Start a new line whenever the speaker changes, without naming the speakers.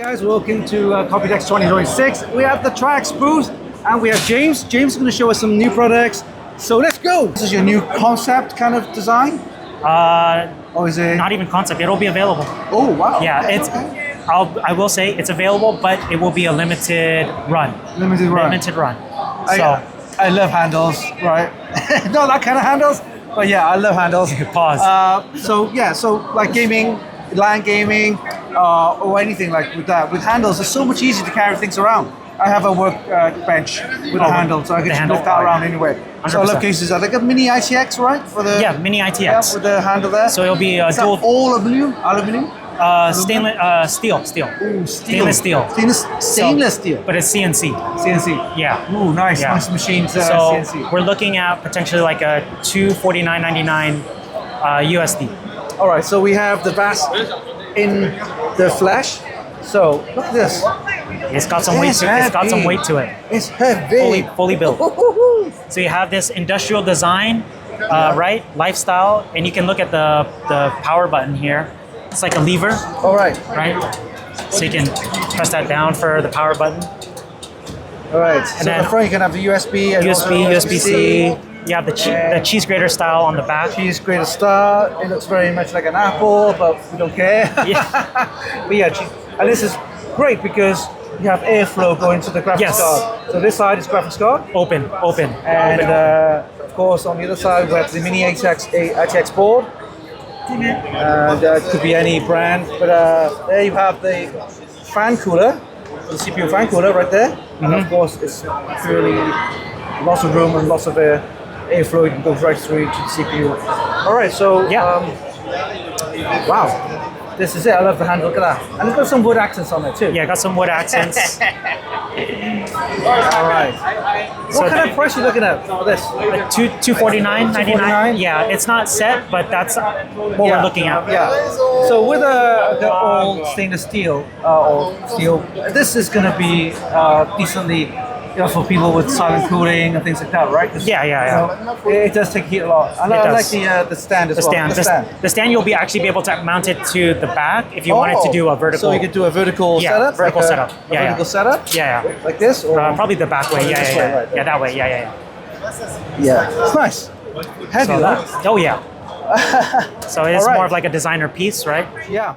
guys, welcome to Computex 2026. We have the TRYX booth and we have James. James is going to show us some new products. So let's go. This is your new concept kind of design?
Or is it? Not even concept, it'll be available.
Oh, wow.
Yeah,
okay,
it's.
Okay.
I will say it's available, but it will be a limited run.
Limited run.
Limited run.
I love handles, right? Not that kind of handles, but yeah, I love handles.
Pause.
So like gaming, LAN gaming, or anything like with that. With handles, it's so much easier to carry things around. I have a work bench with a handle, so I can just lift that around anywhere. 100%. So I love cases. I like a mini ITX, right? For the
mini ITX.
Yeah, with the handle there.
So it'll be a dual.
All aluminum?
Stainless steel.
Ooh,
Stainless steel.
Stainless steel.
But it's CNC.
CNC.
Yeah.
Ooh, nice.
Yeah.
Nice machines.
So
CNC.
we're looking at potentially like a $249.99 USD.
All right. So we have the VAS in the flesh. So look at this.
It's got some weight to it. It's got some weight to it.
It's heavy.
Fully built. So you have this industrial design, right? Lifestyle, and you can look at the power button here. It's like a lever.
All right.
Right? So you can press that down for the power button.
All right. So in the front you can have the USB. And
USB-C. You have the cheese grater style on the back.
Cheese grater style. It looks very much like an apple, but we don't care.
Yeah.
But yeah, and this is great because you have airflow going to the graphics card. So this side is graphics card.
Open.
And of course on the other side we have the mini ATX board. And it could be any brand, but there you have the fan cooler, the CPU fan cooler right there. And of course it's purely lots of room and lots of airflow. You can go right through to the CPU. All right, so wow. This is it. I love the handle. Look at that. And it's got some wood accents on it too.
Yeah, got some wood accents.
All right. What kind of price are you looking at for this?
$249.99. Yeah, it's not set, but that's what we're looking at.
Yeah. So with the old stainless steel or steel, this is going to be decently. For people with silent cooling and things like that, right?
Yeah.
It does take heat a lot. And I like the stand as well.
The stand you'll actually be able to mount it to the back if you wanted to do a vertical.
So you could do a vertical setup?
Vertical setup.
Vertical setup?
Yeah.
Like this? Or
probably the back way. Yeah, that way. Yeah.
Yeah. It's nice. Heavy,
Oh, yeah. So it's more of like a designer piece, right?
Yeah.